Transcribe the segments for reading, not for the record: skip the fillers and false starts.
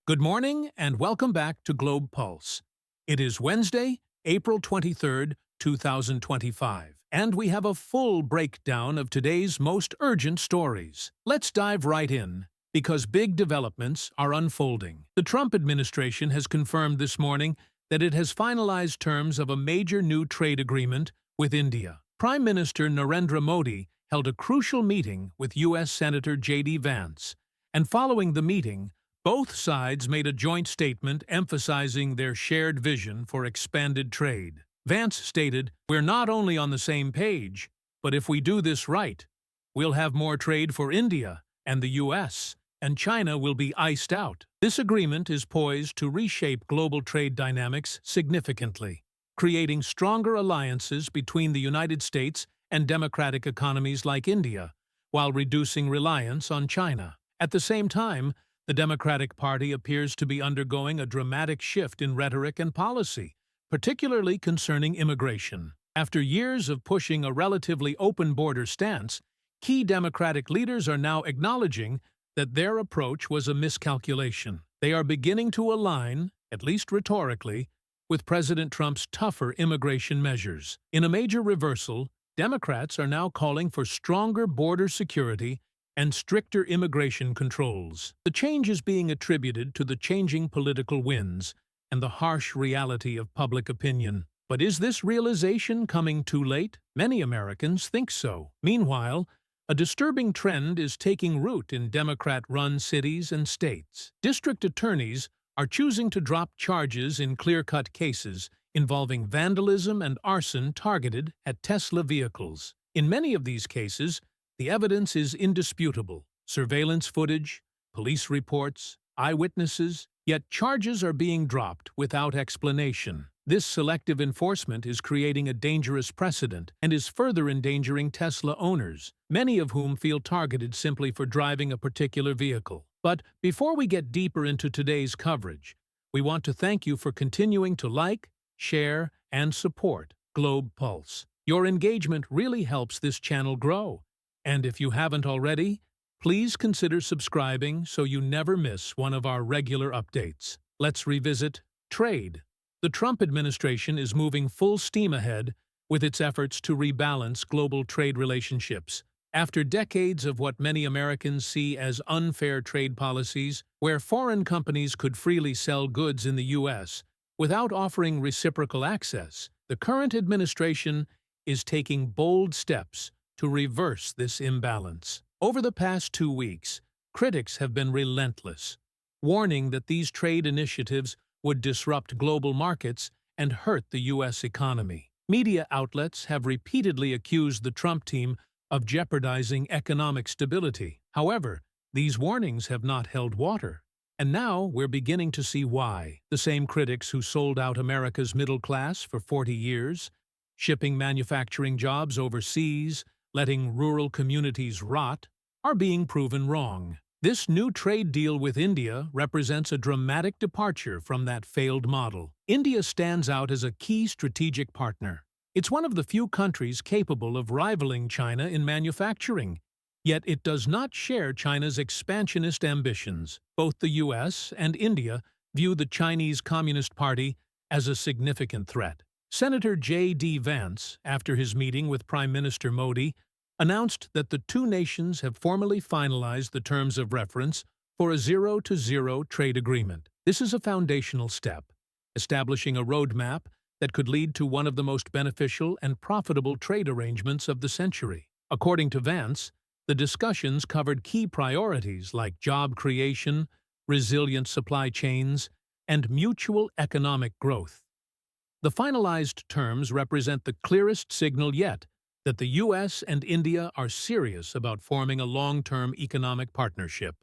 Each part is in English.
Good morning and welcome back to Globe Pulse. It is Wednesday, April 23rd, 2025, and we have a full breakdown of today's most urgent stories. Let's dive right in, because big developments are unfolding. The Trump administration has confirmed this morning that it has finalized terms of a major new trade agreement with India. Prime Minister Narendra Modi held a crucial meeting with U.S. Senator J.D. Vance, and following the meeting, both sides made a joint statement emphasizing their shared vision for expanded trade. Vance stated, "We're not only on the same page, but if we do this right, we'll have more trade for India and the U.S., and China will be iced out." This agreement is poised to reshape global trade dynamics significantly, creating stronger alliances between the United States and democratic economies like India, while reducing reliance on China. At the same time, the Democratic Party appears to be undergoing a dramatic shift in rhetoric and policy, particularly concerning immigration. After years of pushing a relatively open border stance, key Democratic leaders are now acknowledging that their approach was a miscalculation. They are beginning to align, at least rhetorically, with President Trump's tougher immigration measures. In a major reversal, Democrats are now calling for stronger border security and stricter immigration controls. The change is being attributed to the changing political winds and the harsh reality of public opinion. But is this realization coming too late? Many Americans think so. Meanwhile, a disturbing trend is taking root in Democrat-run cities and states. District attorneys are choosing to drop charges in clear-cut cases involving vandalism and arson targeted at Tesla vehicles. In many of these cases, the evidence is indisputable: surveillance footage, police reports, eyewitnesses, yet charges are being dropped without explanation. This selective enforcement is creating a dangerous precedent and is further endangering Tesla owners, many of whom feel targeted simply for driving a particular vehicle. But before we get deeper into today's coverage, we want to thank you for continuing to like, share, and support Globe Pulse. Your engagement really helps this channel grow. And if you haven't already, please consider subscribing so you never miss one of our regular updates. Let's revisit trade. The Trump administration is moving full steam ahead with its efforts to rebalance global trade relationships. After decades of what many Americans see as unfair trade policies, where foreign companies could freely sell goods in the U.S. without offering reciprocal access, the current administration is taking bold steps to reverse this imbalance. Over the past 2 weeks, critics have been relentless, warning that these trade initiatives would disrupt global markets and hurt the U.S. economy. Media outlets have repeatedly accused the Trump team of jeopardizing economic stability. However, these warnings have not held water, and now we're beginning to see why. The same critics who sold out America's middle class for 40 years, shipping manufacturing jobs overseas, letting rural communities rot, are being proven wrong. This new trade deal with India represents a dramatic departure from that failed model. India stands out as a key strategic partner. It's one of the few countries capable of rivaling China in manufacturing, yet it does not share China's expansionist ambitions. Both the U.S. and India view the Chinese Communist Party as a significant threat. Senator J.D. Vance, after his meeting with Prime Minister Modi, announced that the two nations have formally finalized the terms of reference for a zero-to-zero trade agreement. This is a foundational step, establishing a roadmap that could lead to one of the most beneficial and profitable trade arrangements of the century. According to Vance, the discussions covered key priorities like job creation, resilient supply chains, and mutual economic growth. The finalized terms represent the clearest signal yet that the U.S. and India are serious about forming a long-term economic partnership.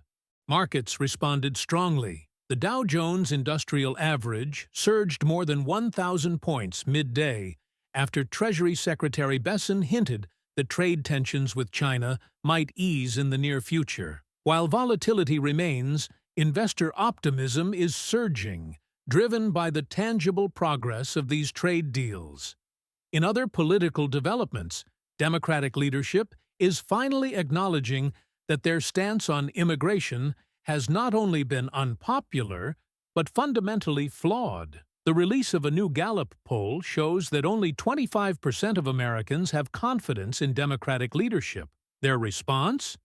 Markets responded strongly. The Dow Jones Industrial Average surged more than 1,000 points midday after Treasury Secretary Bessent hinted that trade tensions with China might ease in the near future. While volatility remains, investor optimism is surging, driven by the tangible progress of these trade deals. In other political developments, Democratic leadership is finally acknowledging that their stance on immigration has not only been unpopular, but fundamentally flawed. The release of a new Gallup poll shows that only 25% of Americans have confidence in Democratic leadership. Their response?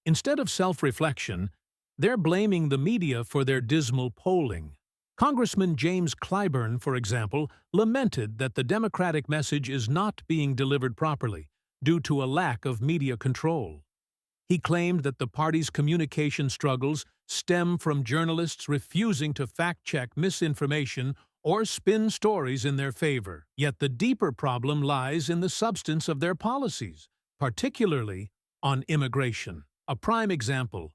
Instead of self-reflection, they're blaming the media for their dismal polling. Congressman James Clyburn, for example, lamented that the Democratic message is not being delivered properly due to a lack of media control. He claimed that the party's communication struggles stem from journalists refusing to fact-check misinformation or spin stories in their favor. Yet the deeper problem lies in the substance of their policies, particularly on immigration. A prime example: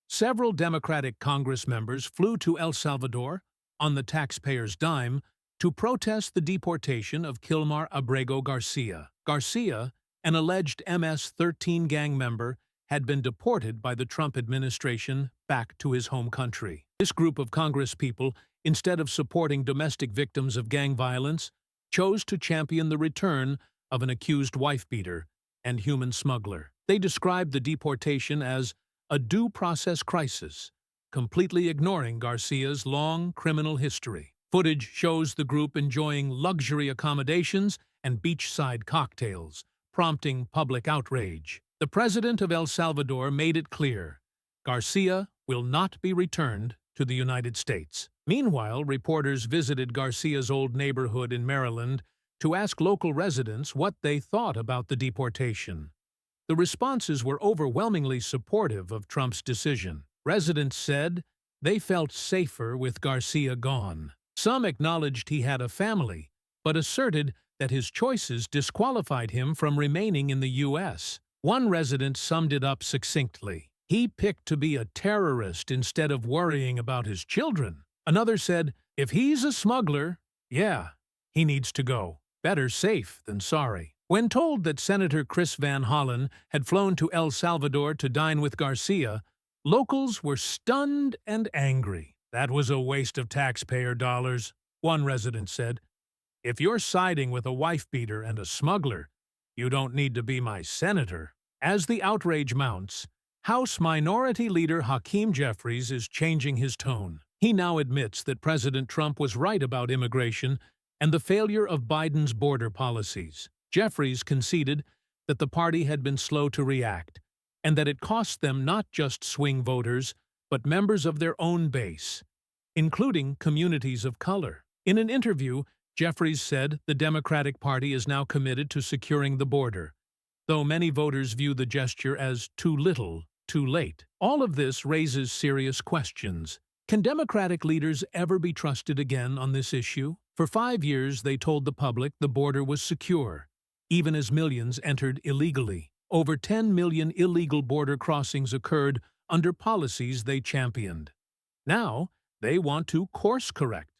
several Democratic Congress members flew to El Salvador, on the taxpayers' dime, to protest the deportation of Kilmar Abrego Garcia. Garcia, an alleged MS-13 gang member, had been deported by the Trump administration back to his home country. This group of congresspeople, instead of supporting domestic victims of gang violence, chose to champion the return of an accused wife-beater and human smuggler. They described the deportation as a due process crisis, completely ignoring Garcia's long criminal history. Footage shows the group enjoying luxury accommodations and beachside cocktails, prompting public outrage. The president of El Salvador made it clear: Garcia will not be returned to the United States. Meanwhile, reporters visited Garcia's old neighborhood in Maryland to ask local residents what they thought about the deportation. The responses were overwhelmingly supportive of Trump's decision. Residents said they felt safer with Garcia gone. Some acknowledged he had a family, but asserted that his choices disqualified him from remaining in the U.S. One resident summed it up succinctly: he picked to be a terrorist instead of worrying about his children. Another said, if he's a smuggler, yeah, he needs to go. Better safe than sorry. When told that Senator Chris Van Hollen had flown to El Salvador to dine with Garcia, locals were stunned and angry. That was a waste of taxpayer dollars, one resident said. If you're siding with a wife-beater and a smuggler, you don't need to be my senator. As the outrage mounts, House Minority Leader Hakeem Jeffries is changing his tone. He now admits that President Trump was right about immigration and the failure of Biden's border policies. Jeffries conceded that the party had been slow to react, and that it cost them not just swing voters, but members of their own base, including communities of color. In an interview, Jeffries said the Democratic Party is now committed to securing the border, though many voters view the gesture as too little, too late. All of this raises serious questions. Can Democratic leaders ever be trusted again on this issue? For 5 years, they told the public the border was secure, even as millions entered illegally. Over 10 million illegal border crossings occurred under policies they championed. Now, they want to course-correct,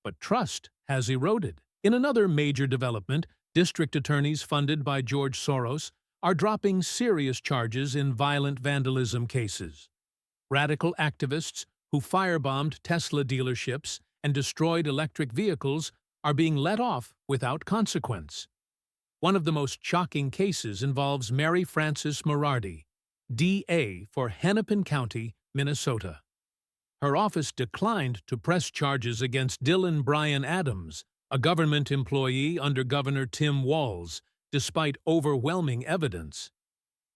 but trust has eroded. In another major development, district attorneys funded by George Soros are dropping serious charges in violent vandalism cases. Radical activists who firebombed Tesla dealerships and destroyed electric vehicles are being let off without consequence. One of the most shocking cases involves Mary Frances Morardi, DA for Hennepin County, Minnesota. Her office declined to press charges against Dylan Bryan Adams, a government employee under Governor Tim Walz, despite overwhelming evidence.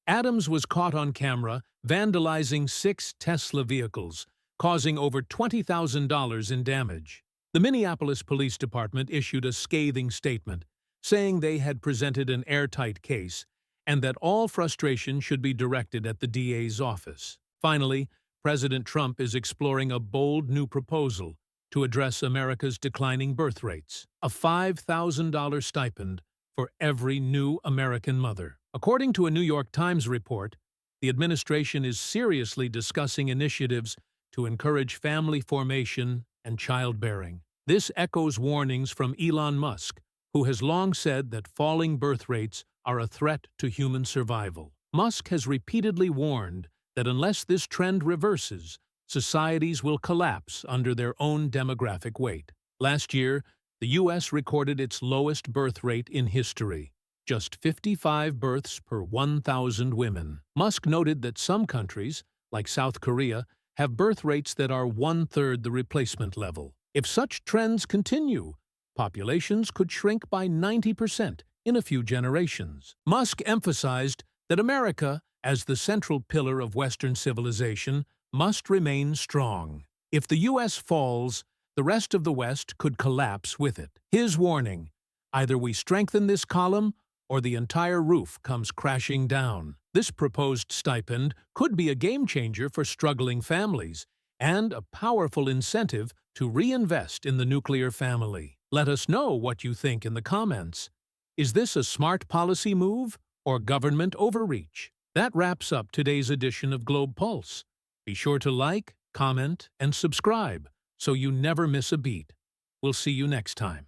Adams was caught on camera vandalizing 6 Tesla vehicles, causing over $20,000 in damage. The Minneapolis Police Department issued a scathing statement, saying they had presented an airtight case and that all frustration should be directed at the DA's office. Finally, President Trump is exploring a bold new proposal to address America's declining birth rates: a $5,000 stipend for every new American mother. According to a New York Times report, the administration is seriously discussing initiatives to encourage family formation and childbearing. This echoes warnings from Elon Musk, who has long said that falling birth rates are a threat to human survival. Musk has repeatedly warned that unless this trend reverses, societies will collapse under their own demographic weight. Last year, the U.S. recorded its lowest birth rate in history, just 55 births per 1,000 women. Musk noted that some countries, like South Korea, have birth rates that are one-third the replacement level. If such trends continue, populations could shrink by 90% in a few generations. Musk emphasized that America, as the central pillar of Western civilization, must remain strong. If the U.S. falls, the rest of the West could collapse with it. His warning: either we strengthen this column or the entire roof comes crashing down. This proposed stipend could be a game-changer for struggling families and a powerful incentive to reinvest in the nuclear family. Let us know what you think in the comments. Is this a smart policy move or government overreach? That wraps up today's edition of Globe Pulse. Be sure to like, comment, and subscribe so you never miss a beat. We'll see you next time.